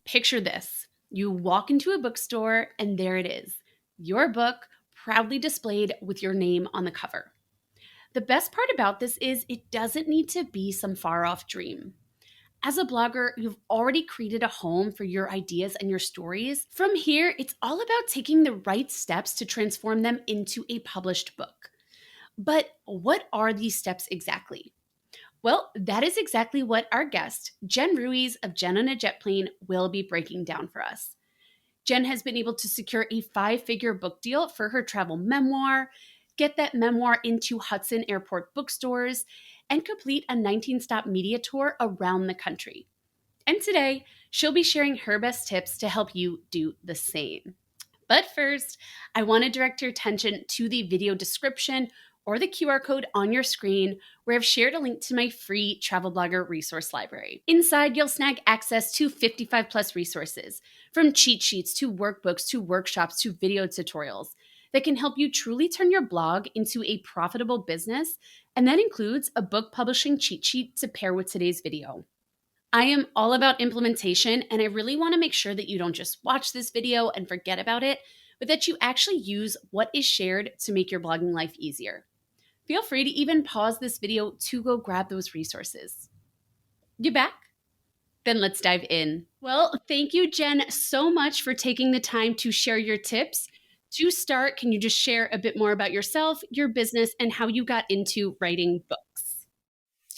Picture this. You walk into a bookstore and there it is, your book proudly displayed with your name on the cover. The best part about this is it doesn't need to be some far off dream. As a blogger, you've already created a home for your ideas and your stories. From here, it's all about taking the right steps to transform them into a published book. But what are these steps exactly? Well, that is exactly what our guest, Jen Ruiz of Jen on a Jet Plane, will be breaking down for us. Jen has been able to secure a 5-figure book deal for her travel memoir, get that memoir into Hudson Airport bookstores, and complete a 19-stop media tour around the country. And today, she'll be sharing her best tips to help you do the same. But first, I want to direct your attention to the video description or the QR code on your screen where I've shared a link to my free travel blogger resource library. Inside, you'll snag access to 55 plus resources, from cheat sheets to workbooks to workshops to video tutorials that can help you truly turn your blog into a profitable business, and that includes a book publishing cheat sheet to pair with today's video. I am all about implementation, and I really want to make sure that you don't just watch this video and forget about it, but that you actually use what is shared to make your blogging life easier. Feel free to even pause this video to go grab those resources. You back? Then let's dive in. Well, thank you, Jen, so much for taking the time to share your tips. To start, can you just share a bit more about yourself, your business, and how you got into writing books?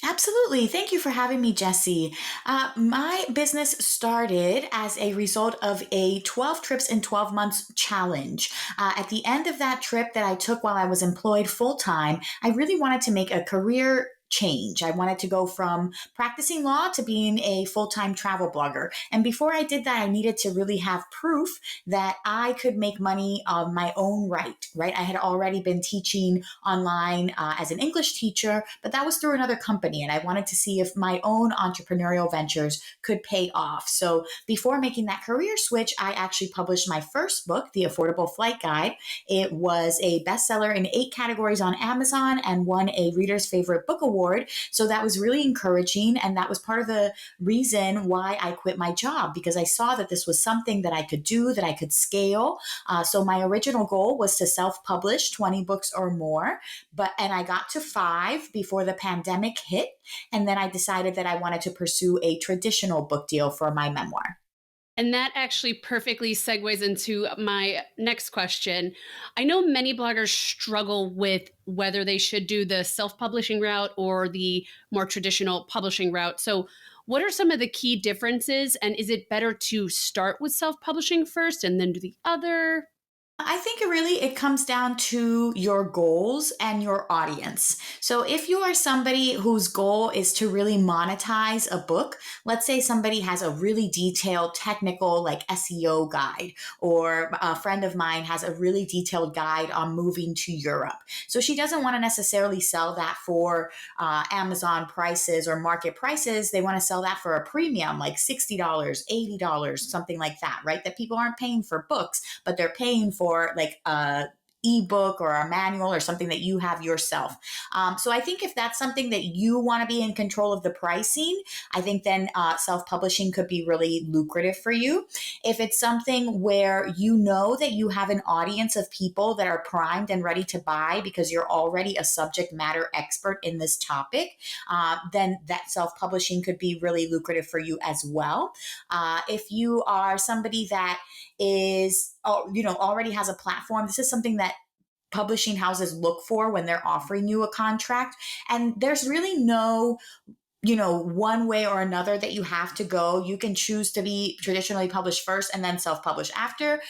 Absolutely. Thank you for having me, Jessie. My business started as a result of a 12 trips in 12 months challenge. At the end of that trip that I took while I was employed full time, I really wanted to make a career change. I wanted to go from practicing law to being a full-time travel blogger. And before I did that, I needed to really have proof that I could make money on my own right? I had already been teaching online as an English teacher, but that was through another company. And I wanted to see if my own entrepreneurial ventures could pay off. So before making that career switch, I actually published my first book, The Affordable Flight Guide. It was a bestseller in 8 categories on Amazon and won a Reader's Favorite Book Award. So that was really encouraging. And that was part of the reason why I quit my job, because I saw that this was something that I could do, that I could scale. So my original goal was to self-publish 20 books or more, and I got to 5 before the pandemic hit. And then I decided that I wanted to pursue a traditional book deal for my memoir. And that actually perfectly segues into my next question. I know many bloggers struggle with whether they should do the self-publishing route or the more traditional publishing route. So, what are some of the key differences? And is it better to start with self-publishing first and then do the other? I think it comes down to your goals and your audience. So if you are somebody whose goal is to really monetize a book, let's say somebody has a really detailed technical like SEO guide, or a friend of mine has a really detailed guide on moving to Europe. So she doesn't want to necessarily sell that for Amazon prices or market prices. They want to sell that for a premium, like $60, $80, something like that, right? That people aren't paying for books, but they're paying for like a ebook or a manual or something that you have yourself. So I think if that's something that you want to be in control of the pricing, I think then self-publishing could be really lucrative for you. If it's something where you know that you have an audience of people that are primed and ready to buy because you're already a subject matter expert in this topic, then that self-publishing could be really lucrative for you as well. If you are somebody that is, already has a platform, this is something that publishing houses look for when they're offering you a contract. And there's really no one way or another that you have to go. You can choose to be traditionally published first and then self-publish after,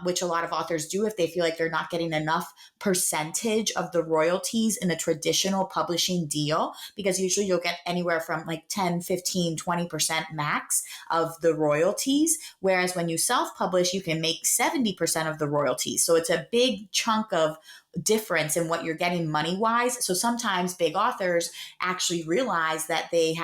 which a lot of authors do if they feel like they're not getting enough percentage of the royalties in a traditional publishing deal, because usually you'll get anywhere from like 10, 15, 20% max of the royalties. Whereas when you self-publish, you can make 70% of the royalties. So it's a big chunk of difference in what you're getting money wise. So sometimes big authors actually realize that they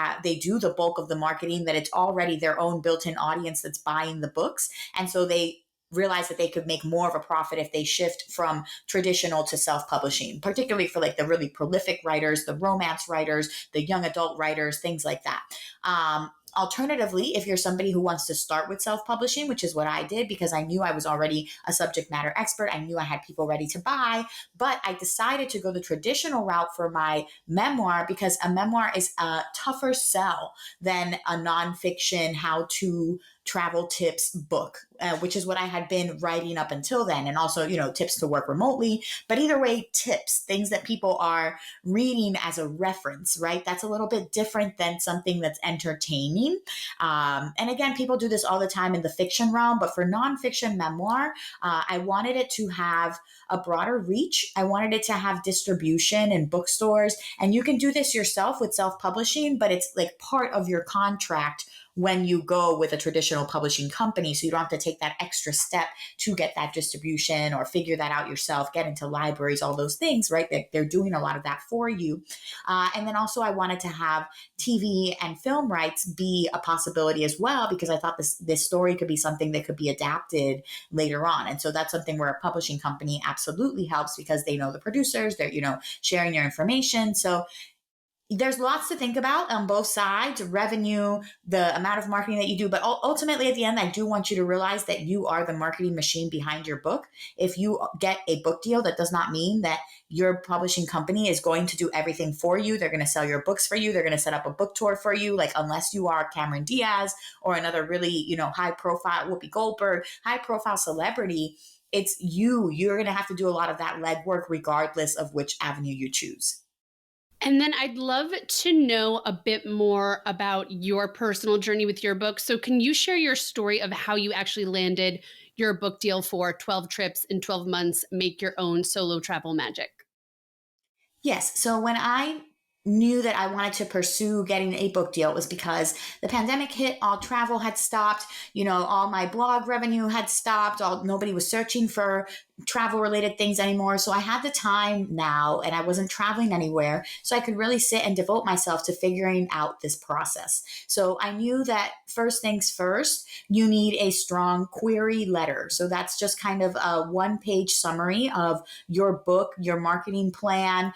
do the bulk of the marketing, that it's already their own built-in audience that's buying the books. And so they realize that they could make more of a profit if they shift from traditional to self-publishing, particularly for like the really prolific writers, the romance writers, the young adult writers, things like that. Alternatively, if you're somebody who wants to start with self-publishing, which is what I did because I knew I was already a subject matter expert, I knew I had people ready to buy, but I decided to go the traditional route for my memoir because a memoir is a tougher sell than a nonfiction how-to travel tips book, which is what I had been writing up until then. And also, tips to work remotely. But either way, tips, things that people are reading as a reference, right? That's a little bit different than something that's entertaining. And again, people do this all the time in the fiction realm, but for nonfiction memoir, I wanted it to have a broader reach. I wanted it to have distribution in bookstores. And you can do this yourself with self-publishing, but it's like part of your contract when you go with a traditional publishing company. So you don't have to take that extra step to get that distribution or figure that out yourself, get into libraries, all those things, right? They're doing a lot of that for you. And then also I wanted to have TV and film rights be a possibility as well, because I thought this story could be something that could be adapted later on. And so that's something where a publishing company absolutely helps because they know the producers, they're, sharing your information. So there's lots to think about on both sides, revenue, the amount of marketing that you do. But ultimately, at the end, I do want you to realize that you are the marketing machine behind your book. If you get a book deal, that does not mean that your publishing company is going to do everything for you. They're going to sell your books for you. They're going to set up a book tour for you. Like, unless you are Cameron Diaz or another really, high profile Whoopi Goldberg, high profile celebrity, it's you. You're going to have to do a lot of that legwork regardless of which avenue you choose. And then I'd love to know a bit more about your personal journey with your book. So, can you share your story of how you actually landed your book deal for 12 trips in 12 months, make your own solo travel magic? Yes. So when I knew that I wanted to pursue getting a book deal, it was because the pandemic hit, all travel had stopped, all my blog revenue had stopped, nobody was searching for travel related things anymore. So I had the time now and I wasn't traveling anywhere. So I could really sit and devote myself to figuring out this process. So I knew that first things first, you need a strong query letter. So that's just kind of a 1-page summary of your book, your marketing plan,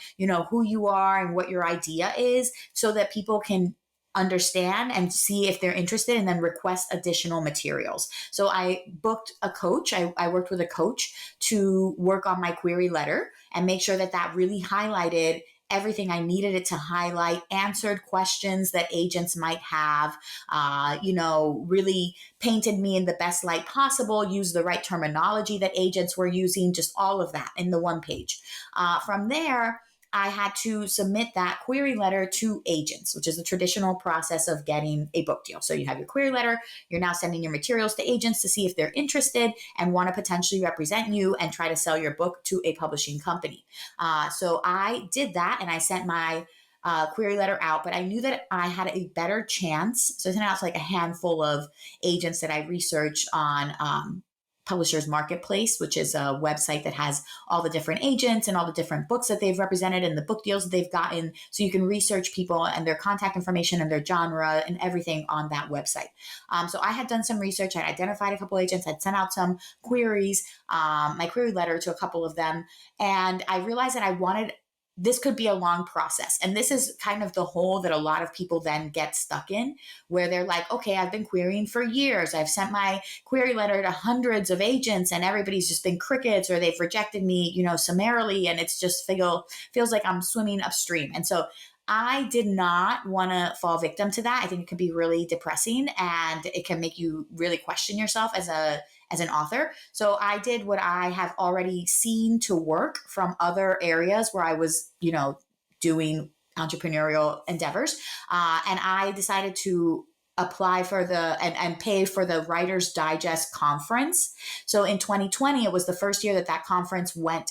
who you are and what your idea is, so that people can understand and see if they're interested and then request additional materials. So I booked a coach. I worked with a coach to work on my query letter and make sure that that really highlighted everything I needed it to highlight, answered questions that agents might have, really painted me in the best light possible, used the right terminology that agents were using, just all of that in the 1 page. From there, I had to submit that query letter to agents, which is the traditional process of getting a book deal. So you have your query letter, you're now sending your materials to agents to see if they're interested and want to potentially represent you and try to sell your book to a publishing company. So I did that and I sent my query letter out, but I knew that I had a better chance. So I sent out to like a handful of agents that I researched on Publishers Marketplace, which is a website that has all the different agents and all the different books that they've represented and the book deals that they've gotten. So you can research people and their contact information and their genre and everything on that website. So I had done some research. I identified a couple agents. I'd sent out some queries, my query letter to a couple of them. And I realized that I wanted this could be a long process. And this is kind of the hole that a lot of people then get stuck in, where they're like, okay, I've been querying for years. I've sent my query letter to hundreds of agents and everybody's just been crickets or they've rejected me, summarily. And it's just feels like I'm swimming upstream. And so I did not want to fall victim to that. I think it can be really depressing and it can make you really question yourself as an author. So I did what I have already seen to work from other areas where I was, doing entrepreneurial endeavors. And I decided to apply for and pay for the Writer's Digest conference. So in 2020, it was the first year that conference went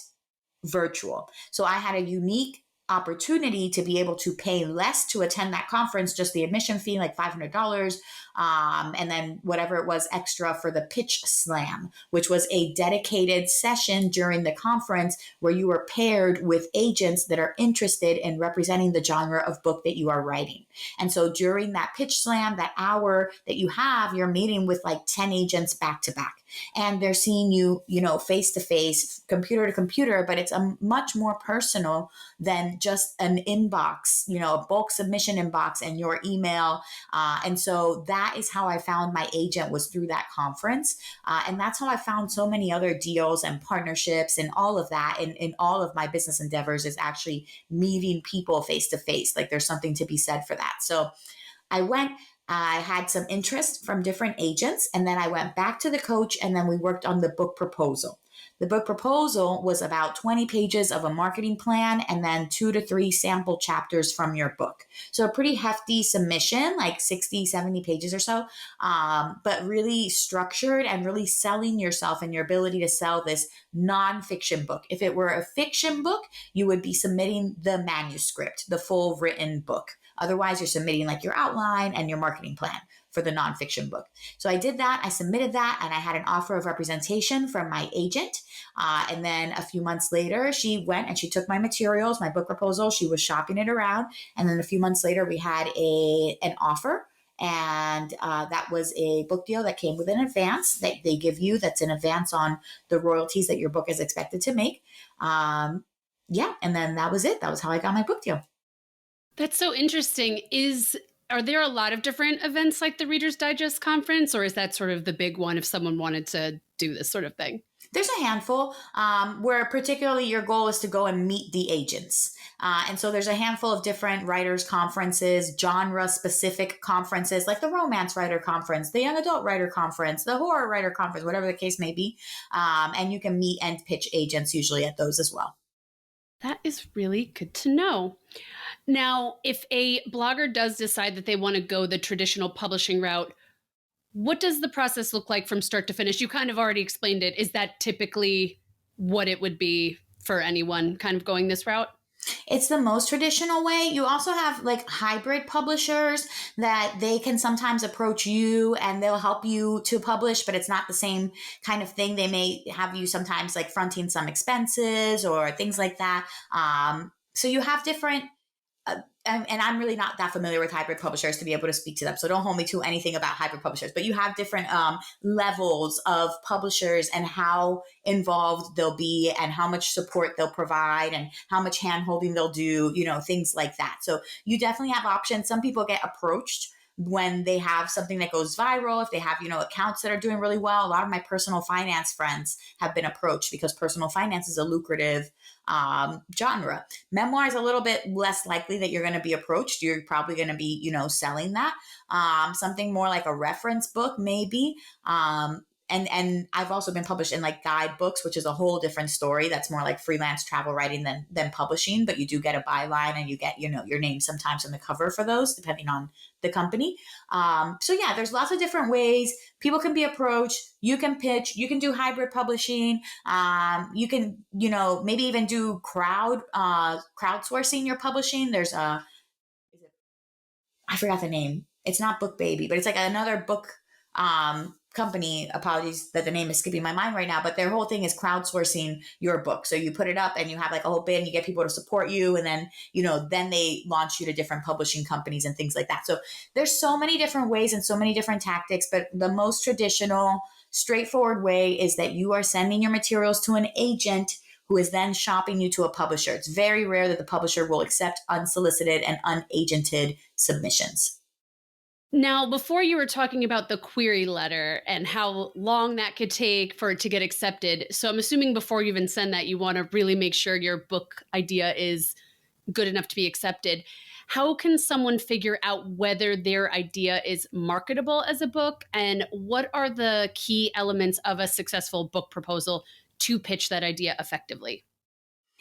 virtual. So I had a unique opportunity to be able to pay less to attend that conference, just the admission fee, like $500, and then whatever it was extra for the pitch slam, which was a dedicated session during the conference where you were paired with agents that are interested in representing the genre of book that you are writing. And so during that pitch slam, that hour that you have, you're meeting with like 10 agents back to back. And they're seeing you, face to face, computer to computer, but it's a much more personal than get just an inbox, a bulk submission inbox and your email. And so that is how I found my agent, was through that conference. And that's how I found so many other deals and partnerships and all of that in all of my business endeavors, is actually meeting people face to face. Like, there's something to be said for that. So I went, I had some interest from different agents, and then I went back to the coach, and then we worked on the book proposal. The book proposal was about 20 pages of a marketing plan and then 2 to 3 sample chapters from your book. So a pretty hefty submission, like 60, 70 pages or so, but really structured and really selling yourself and your ability to sell this nonfiction book. If it were a fiction book, you would be submitting the manuscript, the full written book. Otherwise, you're submitting like your outline and your marketing plan for the nonfiction book. So I did that. I submitted that, and I had an offer of representation from my agent. And then a few months later, she went and she took my materials, my book proposal. She was shopping it around. And then a few months later, we had an offer. And that was a book deal that came with an advance that they give you, that's an advance on the royalties that your book is expected to make. Yeah. And then that was it. That was how I got my book deal. That's so interesting. Are there a lot of different events like the Reader's Digest conference, or is that sort of the big one if someone wanted to do this sort of thing? There's a handful where particularly your goal is to go and meet the agents. And so there's a handful of different writers conferences, genre specific conferences, like the romance writer conference, the young adult writer conference, the horror writer conference, whatever the case may be. And you can meet and pitch agents usually at those as well. That is really good to know. Now, if a blogger does decide that they want to go the traditional publishing route, what does the process look like from start to finish? You kind of already explained it. Is that typically what it would be for anyone kind of going this route? It's the most traditional way. You also have like hybrid publishers that they can sometimes approach you and they'll help you to publish, but it's not the same kind of thing. They may have you sometimes like fronting some expenses or things like that. So you have different and I'm really not that familiar with hybrid publishers to be able to speak to them. So don't hold me to anything about hybrid publishers, but you have different levels of publishers and how involved they'll be and how much support they'll provide and how much handholding they'll do, things like that. So you definitely have options. Some people get approached when they have something that goes viral, if they have, accounts that are doing really well. A lot of my personal finance friends have been approached because personal finance is a lucrative genre. Memoir is a little bit less likely that you're going to be approached. You're probably going to be, selling that. Something more like a reference book, maybe. And I've also been published in like guidebooks, which is a whole different story. That's more like freelance travel writing than publishing, but you do get a byline and you get, your name sometimes on the cover for those, depending on the company. So yeah, there's lots of different ways people can be approached. You can pitch, you can do hybrid publishing. You can, maybe even do crowdsourcing your publishing. There's I forgot the name. It's not Book Baby, but it's like another book company. Apologies that the name is skipping my mind right now, but their whole thing is crowdsourcing your book. So you put it up and you have like a whole bid and you get people to support you. And then, then they launch you to different publishing companies and things like that. So there's so many different ways and so many different tactics, but the most traditional, straightforward way is that you are sending your materials to an agent who is then shopping you to a publisher. It's very rare that the publisher will accept unsolicited and unagented submissions. Now, before you were talking about the query letter and how long that could take for it to get accepted. So I'm assuming before you even send that, you want to really make sure your book idea is good enough to be accepted. How can someone figure out whether their idea is marketable as a book? And what are the key elements of a successful book proposal to pitch that idea effectively?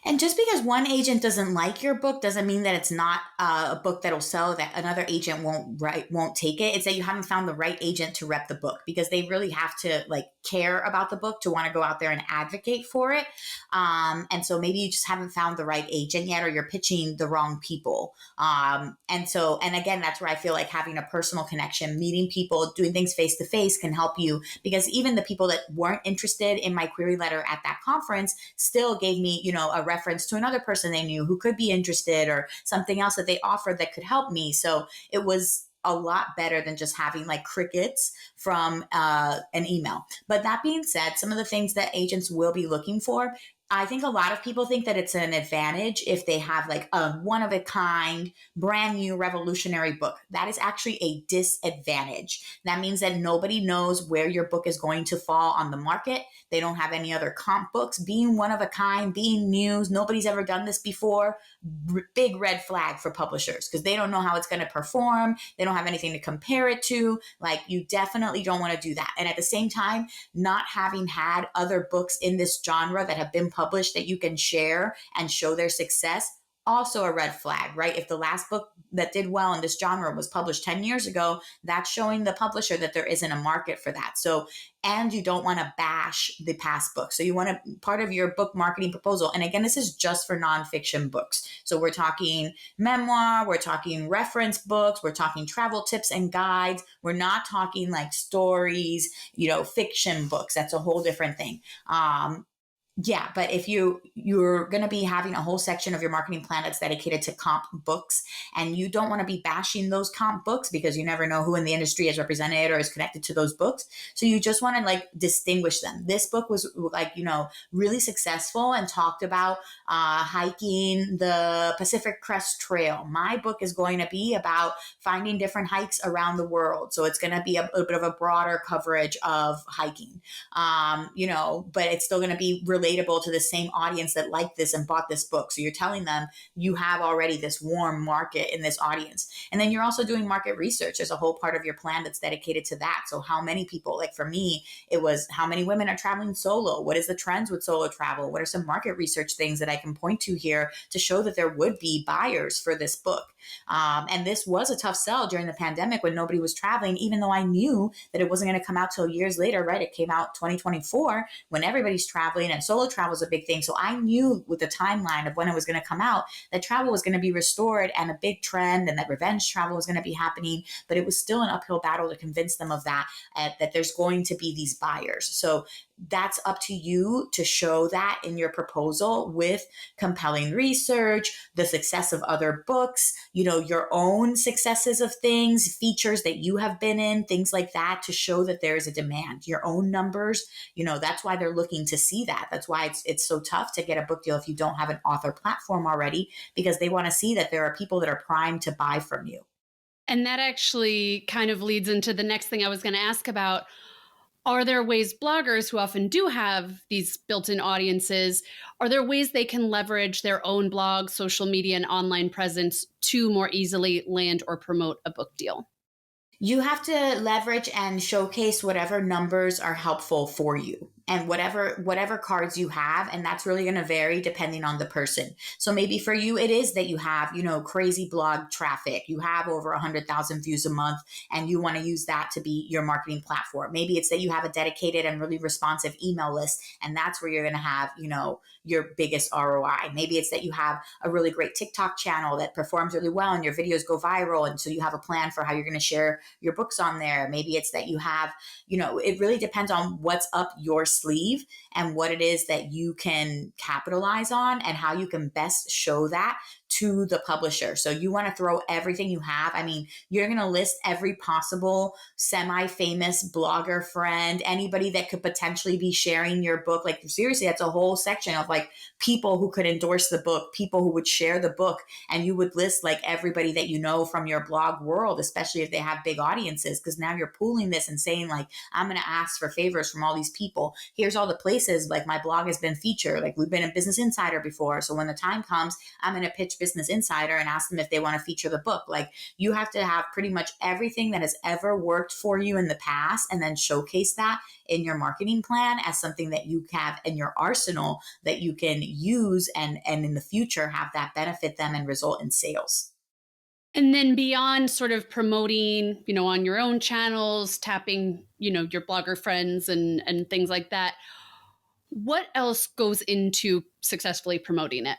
And just because one agent doesn't like your book doesn't mean that it's not a book that'll sell, that another agent won't take it. It's that you haven't found the right agent to rep the book, because they really have to like care about the book to want to go out there and advocate for it. And so maybe you just haven't found the right agent yet, or you're pitching the wrong people. And again, that's where I feel like having a personal connection, meeting people, doing things face to face can help you, because even the people that weren't interested in my query letter at that conference still gave me, a reference to another person they knew who could be interested, or something else that they offered that could help me. So it was a lot better than just having like crickets from an email. But that being said, some of the things that agents will be looking for I think a lot of people think that it's an advantage if they have like a one of a kind, brand new revolutionary book. That is actually a disadvantage. That means that nobody knows where your book is going to fall on the market. They don't have any other comp books. Being one of a kind, being new, nobody's ever done this before. Big red flag for publishers because they don't know how it's going to perform. They don't have anything to compare it to. Like, you definitely don't want to do that. And at the same time, not having had other books in this genre that have been published that you can share and show their success, also a red flag, right? If the last book that did well in this genre was published 10 years ago, that's showing the publisher that there isn't a market for that. So, and you don't want to bash the past book. So you want to, part of your book marketing proposal, and again, this is just for nonfiction books. So we're talking memoir, we're talking reference books, we're talking travel tips and guides. We're not talking like stories, fiction books. That's a whole different thing. Yeah, but if you're going to be having a whole section of your marketing plan that's dedicated to comp books, and you don't want to be bashing those comp books because you never know who in the industry is represented or is connected to those books. So you just want to like distinguish them. This book was like, really successful and talked about hiking the Pacific Crest Trail. My book is going to be about finding different hikes around the world. So it's going to be a bit of a broader coverage of hiking, but it's still going to be relatable to the same audience that liked this and bought this book. So you're telling them you have already this warm market in this audience. And then you're also doing market research. There's a whole part of your plan that's dedicated to that. So how many people, like for me, it was how many women are traveling solo? What is the trends with solo travel? What are some market research things that I can point to here to show that there would be buyers for this book? And this was a tough sell during the pandemic when nobody was traveling, even though I knew that it wasn't going to come out till years later, right? It came out 2024 when everybody's traveling, and solo travel is a big thing. So I knew with the timeline of when it was going to come out that travel was going to be restored and a big trend, and that revenge travel was going to be happening. But it was still an uphill battle to convince them of that, that there's going to be these buyers. So that's up to you to show that in your proposal with compelling research, the success of other books, your own successes of things, features that you have been in, things like that, to show that there is a demand. Your own numbers, that's why they're looking to see that. That's why it's so tough to get a book deal if you don't have an author platform already, because they want to see that there are people that are primed to buy from you. And that actually kind of leads into the next thing I was going to ask about. Are there ways bloggers who often do have these built-in audiences, are there ways they can leverage their own blog, social media, and online presence to more easily land or promote a book deal? You have to leverage and showcase whatever numbers are helpful for you, and whatever cards you have, and that's really going to vary depending on the person. So maybe for you it is that you have crazy blog traffic, you have over 100,000 views a month, and you want to use that to be your marketing platform. Maybe it's that you have a dedicated and really responsive email list, and that's where you're going to have your biggest ROI. Maybe it's that you have a really great TikTok channel that performs really well and your videos go viral, and so you have a plan for how you're going to share your books on there. Maybe it's that you have, it really depends on what's up your sleeve and what it is that you can capitalize on and how you can best show that to the publisher. So you want to throw everything you have. I mean, you're going to list every possible semi-famous blogger friend, anybody that could potentially be sharing your book. Like, seriously, that's a whole section of like people who could endorse the book, people who would share the book. And you would list like everybody that you know from your blog world, especially if they have big audiences, because now you're pooling this and saying like, I'm going to ask for favors from all these people. Here's all the places like my blog has been featured. Like, we've been in Business Insider before. So when the time comes, I'm going to pitch Business Insider and ask them if they want to feature the book. Like, you have to have pretty much everything that has ever worked for you in the past, and then showcase that in your marketing plan as something that you have in your arsenal that you can use and in the future have that benefit them and result in sales. And then beyond sort of promoting, on your own channels, tapping, your blogger friends and things like that, what else goes into successfully promoting it?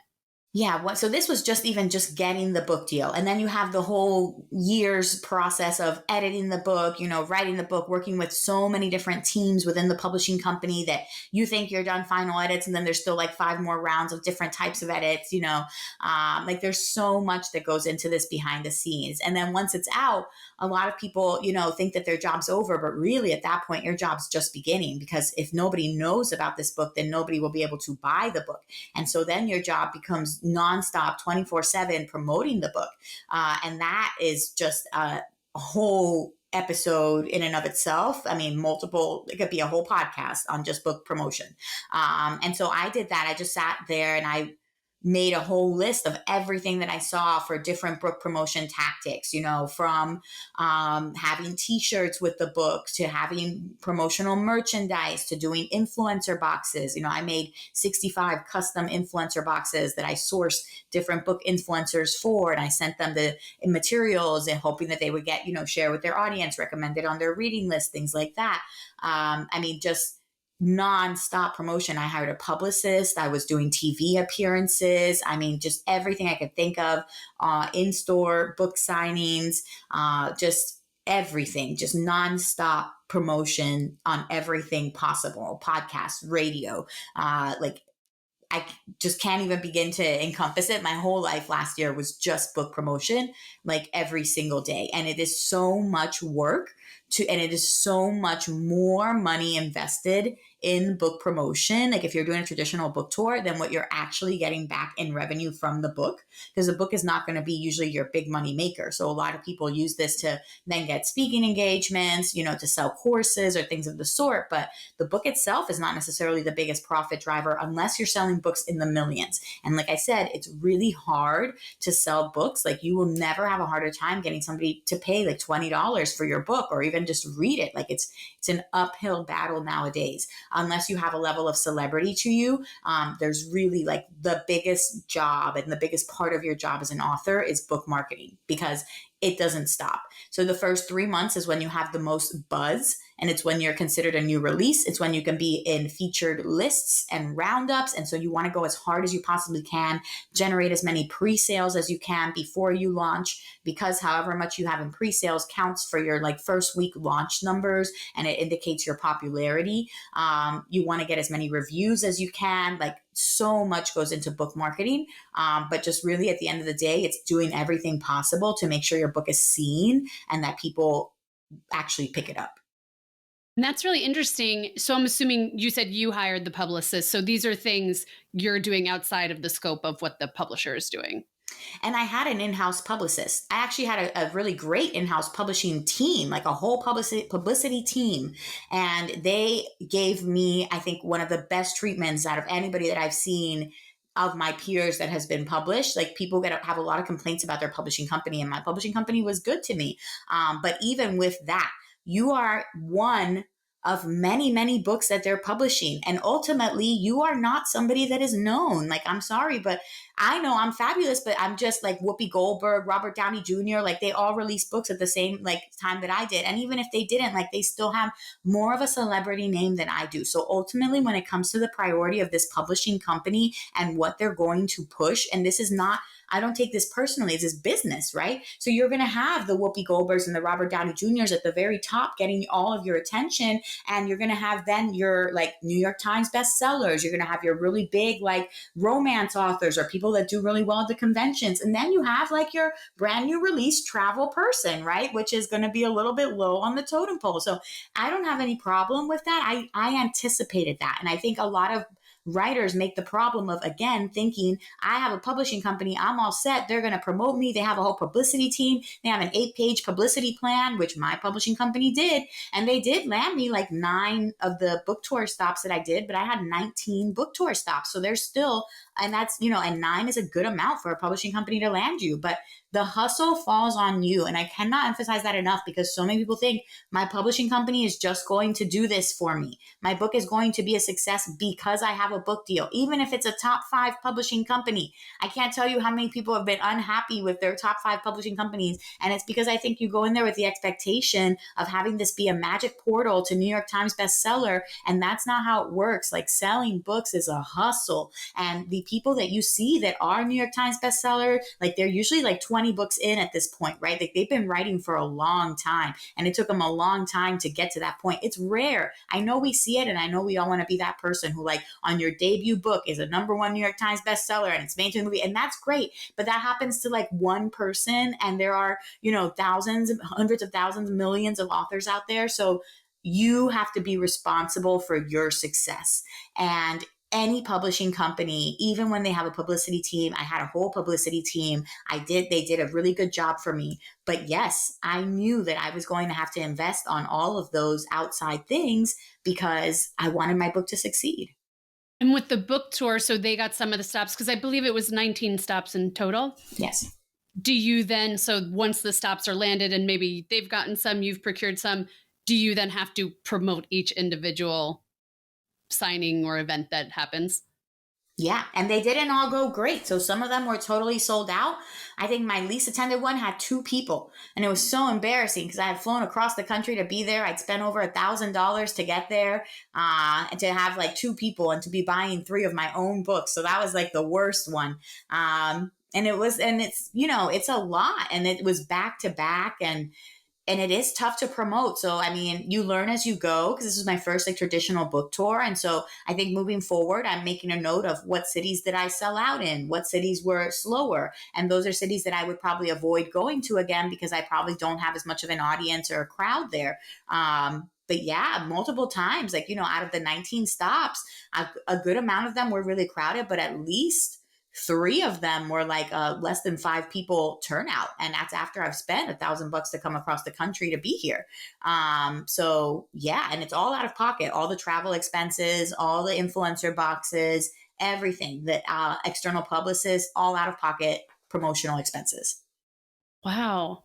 Yeah, so this was just even just getting the book deal. And then you have the whole year's process of editing the book, writing the book, working with so many different teams within the publishing company that you think you're done final edits. And then there's still like 5 more rounds of different types of edits, like there's so much that goes into this behind the scenes. And then once it's out, a lot of people, think that their job's over, but really at that point, your job's just beginning, because if nobody knows about this book, then nobody will be able to buy the book. And so then your job becomes nonstop 24/7 promoting the book. And that is just a whole episode in and of itself. I mean, it could be a whole podcast on just book promotion. And so I did that. I just sat there and I made a whole list of everything that I saw for different book promotion tactics, from having t-shirts with the book to having promotional merchandise to doing influencer boxes. I made 65 custom influencer boxes that I sourced different book influencers for, and I sent them the materials and hoping that they would get, share with their audience, recommended on their reading list, things like that. Just nonstop promotion. I hired a publicist. I was doing TV appearances. Just everything I could think of, in-store book signings, just everything, just nonstop promotion on everything possible, podcasts, radio, like I just can't even begin to encompass it. My whole life last year was just book promotion, like every single day. And it is so much work and it is so much more money invested in book promotion. Like if you're doing a traditional book tour, then what you're actually getting back in revenue from the book, because the book is not going to be usually your big money maker. So a lot of people use this to then get speaking engagements, to sell courses or things of the sort. But the book itself is not necessarily the biggest profit driver unless you're selling books in the millions. And like I said, it's really hard to sell books. Like you will never have a harder time getting somebody to pay like $20 for your book or even just read it. Like it's an uphill battle nowadays. Unless you have a level of celebrity to you, there's really like the biggest job and the biggest part of your job as an author is book marketing, because it doesn't stop. So the first 3 months is when you have the most buzz, and it's when you're considered a new release. It's when you can be in featured lists and roundups. And so you want to go as hard as you possibly can, generate as many pre-sales as you can before you launch, because however much you have in pre-sales counts for your like first week launch numbers, and it indicates your popularity. You want to get as many reviews as you can. Like so much goes into book marketing. But just really at the end of the day, it's doing everything possible to make sure your book is seen and that people actually pick it up. And that's really interesting. So I'm assuming you said you hired the publicist. So these are things you're doing outside of the scope of what the publisher is doing. And I had an in-house publicist. I actually had a really great in-house publishing team, like a whole publicity team. And they gave me, I think, one of the best treatments out of anybody that I've seen of my peers that has been published. Like people have a lot of complaints about their publishing company, and my publishing company was good to me. But even with that, you are one of many, many books that they're publishing. And ultimately, you are not somebody that is known. Like, I'm sorry, but I know I'm fabulous, but I'm just like Whoopi Goldberg, Robert Downey Jr. Like they all released books at the same like time that I did. And even if they didn't, like they still have more of a celebrity name than I do. So ultimately, when it comes to the priority of this publishing company and what they're going to push, and this is not, I don't take this personally. It's this business, right? So you're going to have the Whoopi Goldbergs and the Robert Downey Jr.'s at the very top getting all of your attention. And you're going to have then your like New York Times bestsellers. You're going to have your really big like romance authors or people that do really well at the conventions. And then you have like your brand new release travel person, right? Which is going to be a little bit low on the totem pole. So I don't have any problem with that. I anticipated that. And I think a lot of writers make the problem of, again, thinking I have a publishing company, I'm all set, they're going to promote me, they have a whole publicity team, they have an 8-page publicity plan, which my publishing company did, and they did land me like 9 of the book tour stops that I did, but I had 19 book tour stops. So there's still, and that's, and 9 is a good amount for a publishing company to land you. But The hustle falls on you. And I cannot emphasize that enough, because so many people think my publishing company is just going to do this for me. My book is going to be a success because I have a book deal. Even if it's a top 5 publishing company, I can't tell you how many people have been unhappy with their top 5 publishing companies. And it's because I think you go in there with the expectation of having this be a magic portal to New York Times bestseller. And that's not how it works. Like, selling books is a hustle. And the people that you see that are New York Times bestseller, like, they're usually like 20 books in at this point, right? Like, they've been writing for a long time, and it took them a long time to get to that point. It's rare. I know we see it, and I know we all want to be that person who, like, on your debut book is a #1 New York Times bestseller and it's made into a movie, and that's great. But that happens to like one person, and there are, thousands, hundreds of thousands, millions of authors out there. So you have to be responsible for your success. And any publishing company, even when they have a publicity team, I had a whole publicity team. They did a really good job for me. But yes, I knew that I was going to have to invest on all of those outside things because I wanted my book to succeed. And with the book tour, so they got some of the stops, because I believe it was 19 stops in total. Yes. Do you then, so once the stops are landed and maybe they've gotten some, you've procured some, do you then have to promote each individual signing or event that happens? Yeah, and they didn't all go great. So some of them were totally sold out. I think my least attended one had 2 people, and it was so embarrassing because I had flown across the country to be there. I'd spent over $1,000 to get there, and to have like 2 people and to be buying 3 of my own books. So that was like the worst one. And it's a lot, and it was back to back, and it is tough to promote. So, I mean, you learn as you go, because this is my first like traditional book tour. And so I think moving forward, I'm making a note of what cities did I sell out in, what cities were slower. And those are cities that I would probably avoid going to again, because I probably don't have as much of an audience or a crowd there. But yeah, multiple times, like, out of the 19 stops, a good amount of them were really crowded, but at least 3 of them were like less than 5 people turnout, and that's after I've spent $1,000 to come across the country to be here. So yeah, and it's all out of pocket, all the travel expenses, all the influencer boxes, everything that external publicists, all out of pocket promotional expenses. Wow.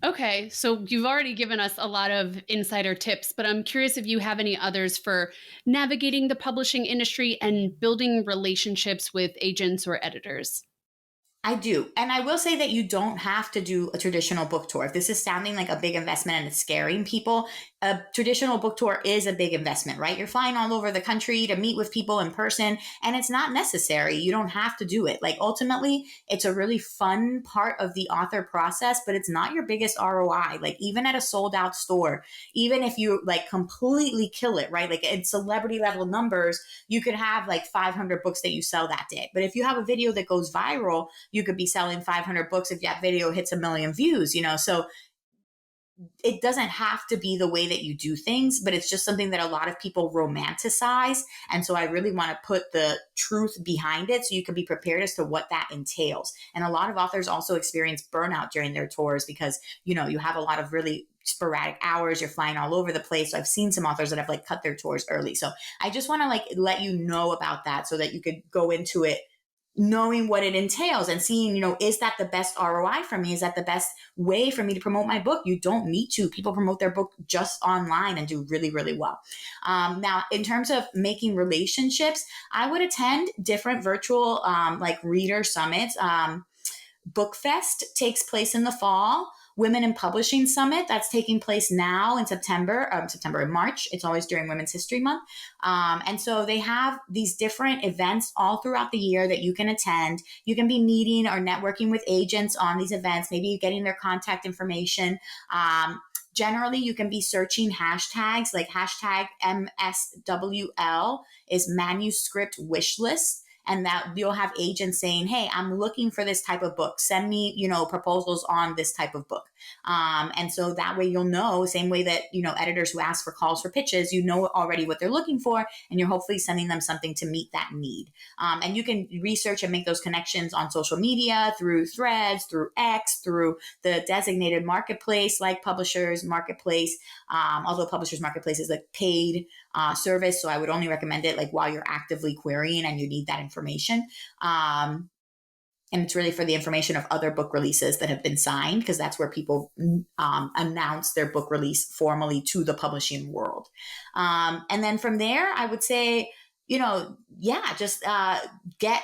Okay, so you've already given us a lot of insider tips, but I'm curious if you have any others for navigating the publishing industry and building relationships with agents or editors. I do. And I will say that you don't have to do a traditional book tour. If this is sounding like a big investment and it's scaring people, a traditional book tour is a big investment, right? You're flying all over the country to meet with people in person, and it's not necessary. You don't have to do it. Like, ultimately, it's a really fun part of the author process, but it's not your biggest ROI. Like, even at a sold out store, even if you like completely kill it, right? Like, in celebrity level numbers, you could have like 500 books that you sell that day. But if you have a video that goes viral, you could be selling 500 books if that video hits 1 million views, So it doesn't have to be the way that you do things, but it's just something that a lot of people romanticize. And so I really want to put the truth behind it so you can be prepared as to what that entails. And a lot of authors also experience burnout during their tours because, you have a lot of really sporadic hours, you're flying all over the place. So I've seen some authors that have like cut their tours early. So I just want to like let you know about that so that you could go into it knowing what it entails and seeing, is that the best ROI for me? Is that the best way for me to promote my book? You don't need to. People promote their book just online and do really, really well. Now, in terms of making relationships, I would attend different virtual like reader summits. Bookfest takes place in the fall. Women in Publishing Summit, that's taking place now in September and March. It's always during Women's History Month. And so they have these different events all throughout the year that you can attend. You can be meeting or networking with agents on these events, maybe getting their contact information. Generally, you can be searching hashtags like hashtag MSWL is manuscript wish list. And that you'll have agents saying, hey, I'm looking for this type of book. Send me, proposals on this type of book. And so that way you'll know, same way that, editors who ask for calls for pitches, you know already what they're looking for, and you're hopefully sending them something to meet that need. And you can research and make those connections on social media, through Threads, through X, through the designated marketplace like Publishers Marketplace, although Publishers Marketplace is a paid service. So I would only recommend it like while you're actively querying and you need that information. And it's really for the information of other book releases that have been signed, because that's where people announce their book release formally to the publishing world. And then from there, I would say, yeah, just get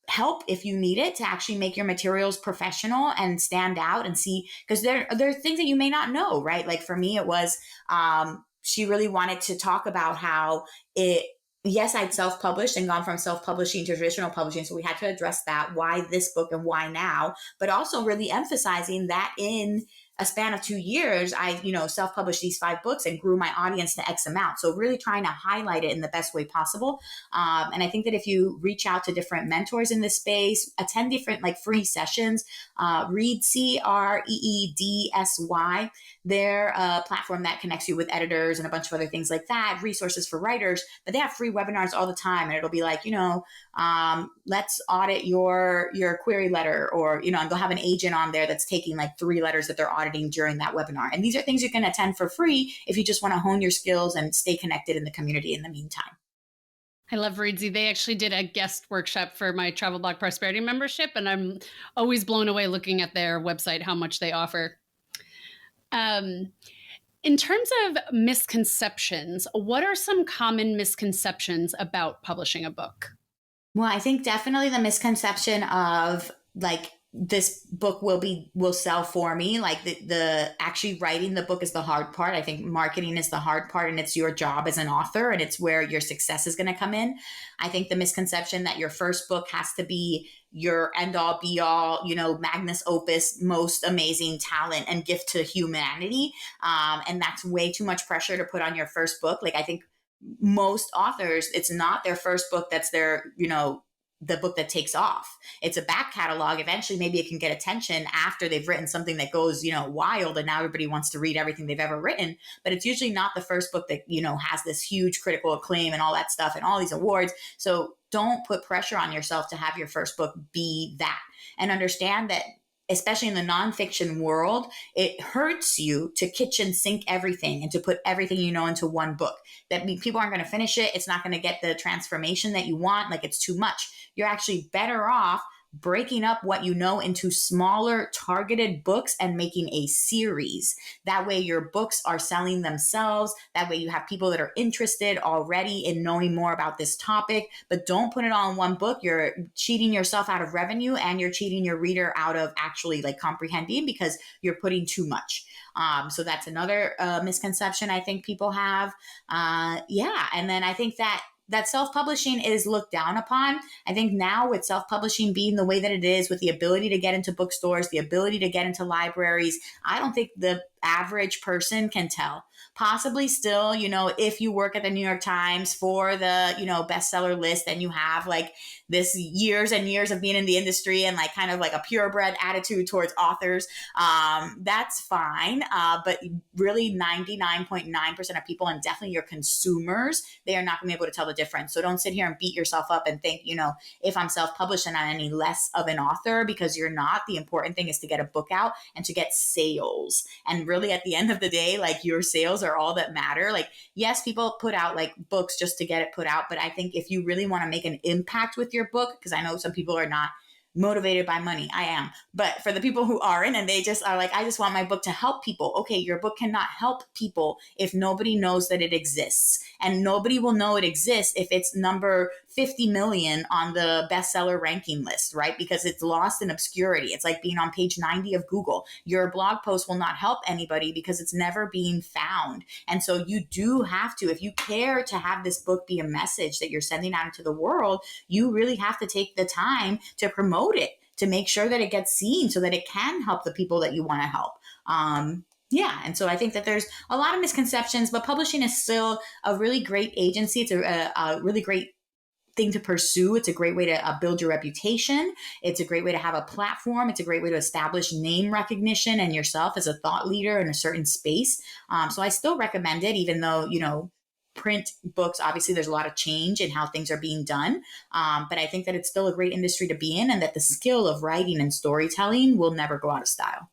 help if you need it to actually make your materials professional and stand out and see, because there are things that you may not know, right? Like for me, it was she really wanted to talk about how it yes, I'd self-published and gone from self-publishing to traditional publishing. So we had to address that. Why this book and why now? But also really emphasizing that in a span of 2 years, I, self-published these 5 books and grew my audience to X amount. So really trying to highlight it in the best way possible. And I think that if you reach out to different mentors in this space, attend different like free sessions, read CREEDSY. They're a platform that connects you with editors and a bunch of other things like that, resources for writers, but they have free webinars all the time. And it'll be like, let's audit your query letter, or, and they'll have an agent on there that's taking like 3 letters that they're auditing during that webinar. And these are things you can attend for free if you just want to hone your skills and stay connected in the community in the meantime. I love Readsy. They actually did a guest workshop for my Travel Blog Prosperity membership, and I'm always blown away looking at their website, how much they offer. In terms of misconceptions, what are some common misconceptions about publishing a book? Well, I think definitely the misconception of like this book will sell for me. Like the actually writing the book is the hard part. I think marketing is the hard part, and it's your job as an author, and it's where your success is going to come in. I think the misconception that your first book has to be your end all be all, magnus opus, most amazing talent and gift to humanity. And that's way too much pressure to put on your first book. Like I think most authors, it's not their first book that's their, the book that takes off. It's a back catalog. Eventually, maybe it can get attention after they've written something that goes, wild, and now everybody wants to read everything they've ever written. But it's usually not the first book that, has this huge critical acclaim and all that stuff and all these awards. So don't put pressure on yourself to have your first book be that, and understand that, especially in the nonfiction world, it hurts you to kitchen sink everything and to put everything into one book. That means people aren't going to finish it. It's not going to get the transformation that you want. Like it's too much. You're actually better off breaking up what you know into smaller targeted books and making a series. That way your books are selling themselves. That way you have people that are interested already in knowing more about this topic. But don't put it all in one book. You're cheating yourself out of revenue, and you're cheating your reader out of actually like comprehending, because you're putting too much. So that's another misconception I think people have. And then I think that self-publishing is looked down upon. I think now with self-publishing being the way that it is, with the ability to get into bookstores, the ability to get into libraries, I don't think the average person can tell. Possibly still, if you work at the New York Times for the, bestseller list, and you have like this years and years of being in the industry and like kind of like a purebred attitude towards authors, that's fine. But really 99.9% of people, and definitely your consumers, they are not going to be able to tell the difference. So don't sit here and beat yourself up and think, if I'm self-published and I'm any less of an author, because you're not. The important thing is to get a book out and to get sales. And really at the end of the day, like your sales are all that matter. Like, yes, people put out like books just to get it put out. But I think if you really want to make an impact with your book, because I know some people are not motivated by money. I am. But for the people who aren't, and they just are like, I just want my book to help people. Okay, your book cannot help people if nobody knows that it exists. And nobody will know it exists if it's number 50 million on the bestseller ranking list, right? Because it's lost in obscurity. It's like being on page 90 of Google. Your blog post will not help anybody because it's never being found. And so you do have to, if you care to have this book be a message that you're sending out into the world, you really have to take the time to promote it, to make sure that it gets seen so that it can help the people that you want to help. And so I think that there's a lot of misconceptions, but publishing is still a really great agency. It's a really great thing to pursue. It's a great way to build your reputation. It's a great way to have a platform. It's a great way to establish name recognition and yourself as a thought leader in a certain space. So I still recommend it, even though, print books, obviously there's a lot of change in how things are being done. But I think that it's still a great industry to be in, and that the skill of writing and storytelling will never go out of style.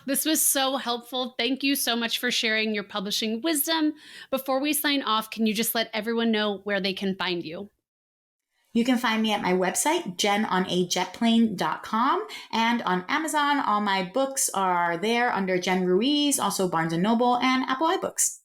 This was so helpful. Thank you so much for sharing your publishing wisdom. Before we sign off, can you just let everyone know where they can find you? You can find me at my website, jenonajetplane.com, and on Amazon. All my books are there under Jen Ruiz, also Barnes& and Noble and Apple iBooks.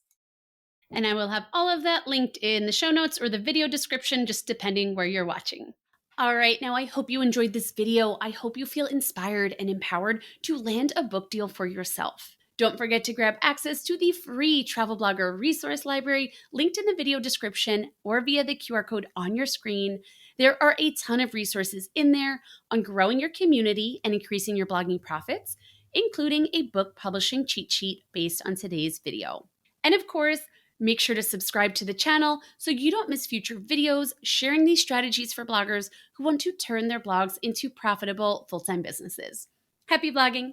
And I will have all of that linked in the show notes or the video description, just depending where you're watching. All right, now I hope you enjoyed this video. I hope you feel inspired and empowered to land a book deal for yourself. Don't forget to grab access to the free Travel Blogger resource library linked in the video description or via the QR code on your screen. There are a ton of resources in there on growing your community and increasing your blogging profits, including a book publishing cheat sheet based on today's video. And of course, make sure to subscribe to the channel so you don't miss future videos sharing these strategies for bloggers who want to turn their blogs into profitable full-time businesses. Happy blogging!